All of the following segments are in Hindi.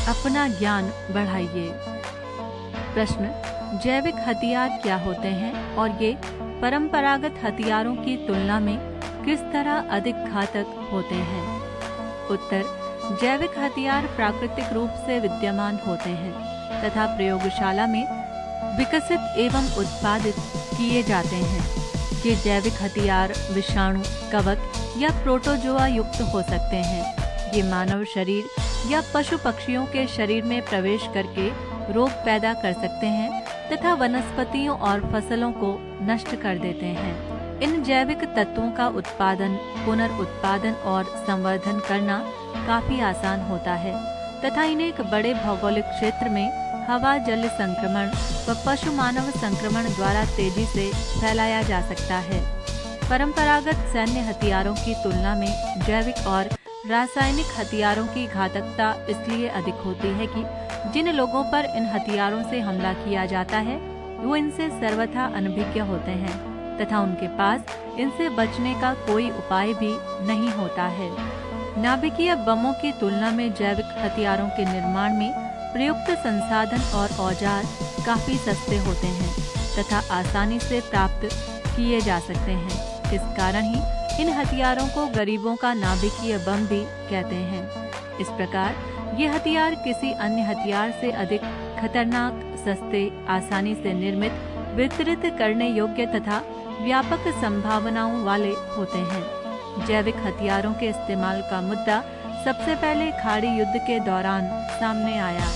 अपना ज्ञान बढ़ाइए। प्रश्न, जैविक हथियार क्या होते हैं और ये परंपरागत हथियारों की तुलना में किस तरह अधिक घातक होते हैं? उत्तर, जैविक हथियार प्राकृतिक रूप से विद्यमान होते हैं तथा प्रयोगशाला में विकसित एवं उत्पादित किए जाते हैं। ये जैविक हथियार विषाणु, कवक या प्रोटोजोआ युक्त हो सकते हैं। ये मानव शरीर या पशु पक्षियों के शरीर में प्रवेश करके रोग पैदा कर सकते हैं तथा वनस्पतियों और फसलों को नष्ट कर देते हैं। इन जैविक तत्वों का उत्पादन, पुनर्उत्पादन और संवर्धन करना काफी आसान होता है तथा इन्हें एक बड़े भौगोलिक क्षेत्र में हवा जल संक्रमण व पशु मानव संक्रमण द्वारा तेजी से फैलाया जा सकता है। परंपरागत सैन्य हथियारों की तुलना में जैविक और रासायनिक हथियारों की घातकता इसलिए अधिक होती है कि जिन लोगों पर इन हथियारों से हमला किया जाता है वो इनसे सर्वथा अनभिज्ञ होते हैं तथा उनके पास इनसे बचने का कोई उपाय भी नहीं होता है। नाभिकीय बमों की तुलना में जैविक हथियारों के निर्माण में प्रयुक्त संसाधन और औजार काफी सस्ते होते हैं तथा आसानी से प्राप्त किए जा सकते हैं। इस कारण ही इन हथियारों को गरीबों का नाभिकीय बम भी कहते हैं। इस प्रकार ये हथियार किसी अन्य हथियार से अधिक खतरनाक, सस्ते, आसानी से निर्मित, वितरित करने योग्य तथा व्यापक संभावनाओं वाले होते हैं। जैविक हथियारों के इस्तेमाल का मुद्दा सबसे पहले खाड़ी युद्ध के दौरान सामने आया,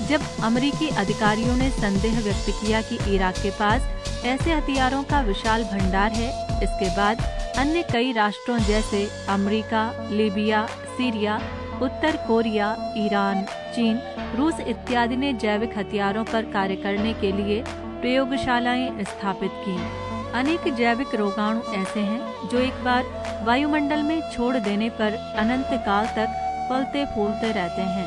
जब अमेरिकी अधिकारियों ने संदेह व्यक्त किया कि इराक के पास ऐसे हथियारों का विशाल भंडार है। इसके बाद अन्य कई राष्ट्रों जैसे अमेरिका, लीबिया, सीरिया, उत्तर कोरिया, ईरान, चीन, रूस इत्यादि ने जैविक हथियारों पर कार्य करने के लिए प्रयोगशालाएं स्थापित की। अनेक जैविक रोगाणु ऐसे हैं जो एक बार वायुमंडल में छोड़ देने पर अनंत काल तक फलते फूलते रहते हैं।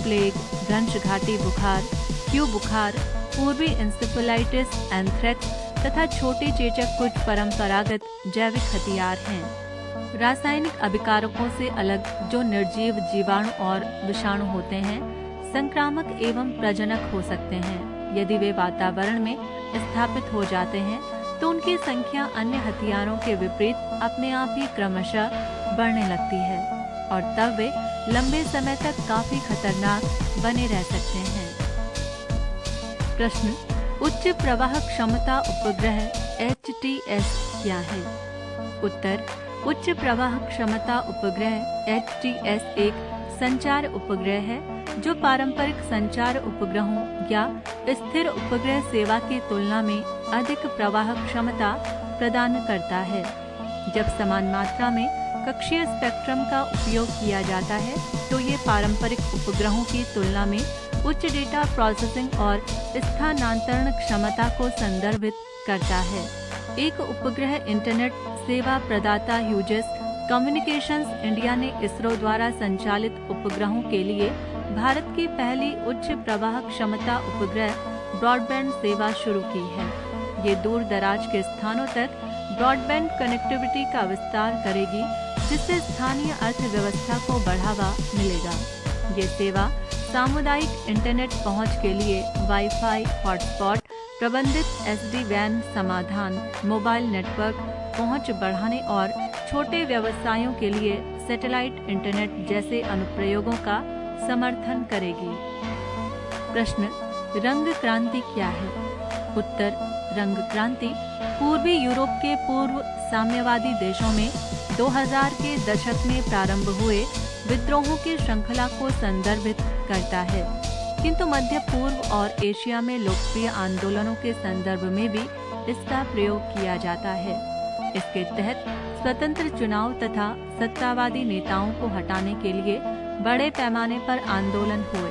प्लेग, भ्रंश घाटी बुखार, क्यू बुखार, पूर्वी इंसेफेलाइटिस, एंथ्रेक्स तथा छोटे चेचक कुछ परंपरागत जैविक हथियार हैं। रासायनिक अभिकारकों से अलग जो निर्जीव जीवाणु और विषाणु होते हैं, संक्रामक एवं प्रजनक हो सकते हैं। यदि वे वातावरण में स्थापित हो जाते हैं तो उनकी संख्या अन्य हथियारों के विपरीत अपने आप ही क्रमशः बढ़ने लगती है और तब वे लंबे समय तक काफी खतरनाक बने रह सकते हैं। प्रश्न, उच्च प्रवाह क्षमता उपग्रह HTS क्या है? उत्तर, उच्च प्रवाह क्षमता उपग्रह HTS एक संचार उपग्रह है जो पारंपरिक संचार उपग्रहों या स्थिर उपग्रह सेवा की तुलना में अधिक प्रवाह क्षमता प्रदान करता है। जब समान मात्रा में कक्षीय स्पेक्ट्रम का उपयोग किया जाता है तो ये पारंपरिक उपग्रहों की तुलना में उच्च डेटा प्रोसेसिंग और स्थानांतरण क्षमता को संदर्भित करता है। एक उपग्रह इंटरनेट सेवा प्रदाता ह्यूजेस कम्युनिकेशंस इंडिया ने इसरो द्वारा संचालित उपग्रहों के लिए भारत की पहली उच्च प्रवाह क्षमता उपग्रह ब्रॉडबैंड सेवा शुरू की है। ये दूर दराज के स्थानों तक ब्रॉडबैंड कनेक्टिविटी का विस्तार करेगी, जिससे स्थानीय अर्थव्यवस्था को बढ़ावा मिलेगा। ये सेवा सामुदायिक इंटरनेट पहुंच के लिए वाईफाई हॉटस्पॉट, प्रबंधित SD-WAN समाधान, मोबाइल नेटवर्क पहुंच बढ़ाने और छोटे व्यवसायों के लिए सैटेलाइट इंटरनेट जैसे अनुप्रयोगों का समर्थन करेगी। प्रश्न, रंग क्रांति क्या है? उत्तर, रंग क्रांति पूर्वी यूरोप के पूर्व साम्यवादी देशों में 2000 के दशक में प्रारंभ हुए विद्रोहों की श्रृंखला को संदर्भित करता है, किंतु मध्य पूर्व और एशिया में लोकप्रिय आंदोलनों के संदर्भ में भी इसका प्रयोग किया जाता है। इसके तहत स्वतंत्र चुनाव तथा सत्तावादी नेताओं को हटाने के लिए बड़े पैमाने पर आंदोलन हुए।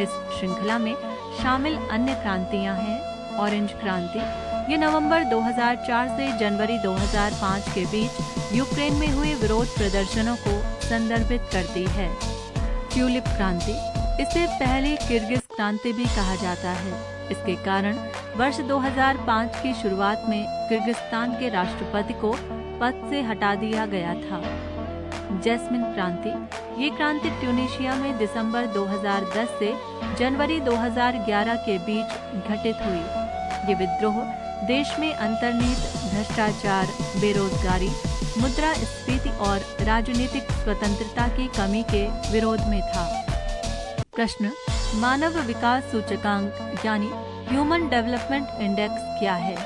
इस श्रृंखला में शामिल अन्य क्रांतियां हैं ऑरेंज क्रांति, ये नवंबर 2004 से जनवरी 2005 के बीच यूक्रेन में हुए विरोध प्रदर्शनों को संदर्भित करती है। ट्यूलिप क्रांति, इसे पहले किर्गिज क्रांति भी कहा जाता है। इसके कारण वर्ष 2005 की शुरुआत में किर्गिस्तान के राष्ट्रपति को पद से हटा दिया गया था। जैस्मिन क्रांति। ये क्रांति ट्यूनीशिया में दिसंबर 2010 से जनवरी 2011 के बीच घटित हुई। ये विद्रोह देश में अंतर्निहित भ्रष्टाचार, बेरोजगारी, मुद्रास्फीति और राजनीतिक स्वतंत्रता की कमी के विरोध में था। प्रश्न, मानव विकास सूचकांक यानी ह्यूमन डेवलपमेंट इंडेक्स क्या है?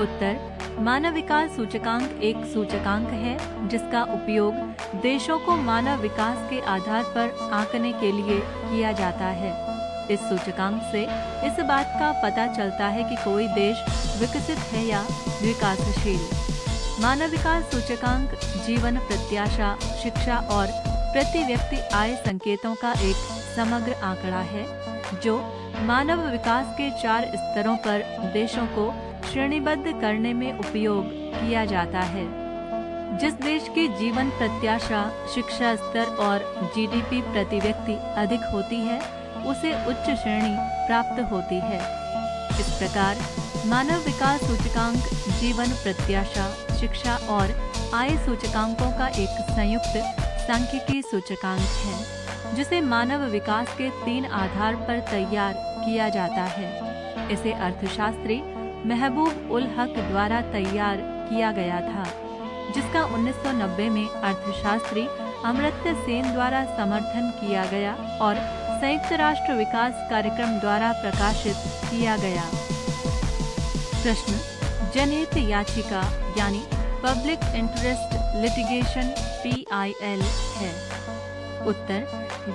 उत्तर, मानव विकास सूचकांक एक सूचकांक है जिसका उपयोग देशों को मानव विकास के आधार पर आंकने के लिए किया जाता है। इस सूचकांक से इस बात का पता चलता है कि कोई देश विकसित है या विकासशील। मानव विकास सूचकांक जीवन प्रत्याशा, शिक्षा और प्रति व्यक्ति आय संकेतों का एक समग्र आंकड़ा है जो मानव विकास के 4 स्तरों पर देशों को श्रेणीबद्ध करने में उपयोग किया जाता है। जिस देश की जीवन प्रत्याशा, शिक्षा स्तर और जीडीपी प्रति व्यक्ति अधिक होती है उसे उच्च श्रेणी प्राप्त होती है। इस प्रकार मानव विकास सूचकांक जीवन प्रत्याशा, शिक्षा और आय सूचकांकों का एक संयुक्त सांख्यिकीय सूचकांक है जिसे मानव विकास के 3 आधार पर तैयार किया जाता है। इसे अर्थशास्त्री महबूब उल हक द्वारा तैयार किया गया था, जिसका 1990 में अर्थशास्त्री अमर्त्य सेन द्वारा समर्थन किया गया और संयुक्त राष्ट्र विकास कार्यक्रम द्वारा प्रकाशित किया गया। प्रश्न, जनहित याचिका यानी पब्लिक इंटरेस्ट लिटिगेशन PIL है? उत्तर,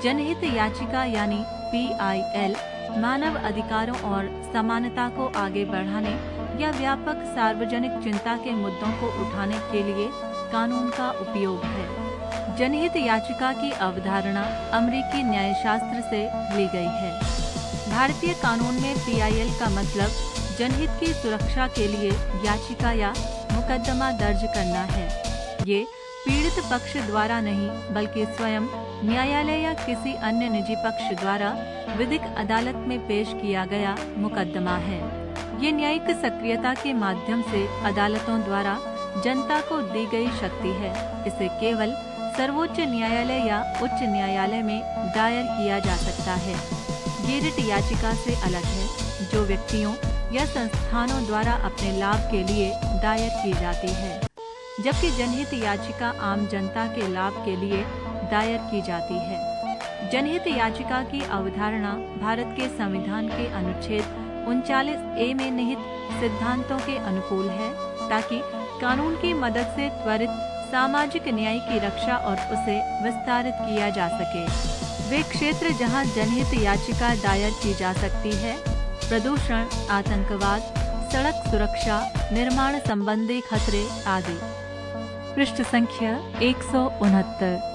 जनहित याचिका यानी PIL मानव अधिकारों और समानता को आगे बढ़ाने या व्यापक सार्वजनिक चिंता के मुद्दों को उठाने के लिए कानून का उपयोग है। जनहित याचिका की अवधारणा अमेरिकी न्यायशास्त्र से ली गई है। भारतीय कानून में PIL का मतलब जनहित की सुरक्षा के लिए याचिका या मुकदमा दर्ज करना है। ये पीड़ित पक्ष द्वारा नहीं बल्कि स्वयं न्यायालय या किसी अन्य निजी पक्ष द्वारा विधिक अदालत में पेश किया गया मुकदमा है। ये न्यायिक सक्रियता के माध्यम से अदालतों द्वारा जनता को दी गई शक्ति है। इसे केवल सर्वोच्च न्यायालय या उच्च न्यायालय में दायर किया जा सकता है। ये रिट याचिका से अलग है जो व्यक्तियों या संस्थानों द्वारा अपने लाभ के लिए दायर की जाती है, जबकि जनहित याचिका आम जनता के लाभ के लिए दायर की जाती है। जनहित याचिका की अवधारणा भारत के संविधान के अनुच्छेद 39A में निहित सिद्धांतों के अनुकूल है ताकि कानून की मदद से त्वरित सामाजिक न्याय की रक्षा और उसे विस्तारित किया जा सके। वे क्षेत्र जहां जनहित याचिका दायर की जा सकती है प्रदूषण, आतंकवाद, सड़क सुरक्षा, निर्माण संबंधी खतरे आदि। पृष्ठ संख्या 169।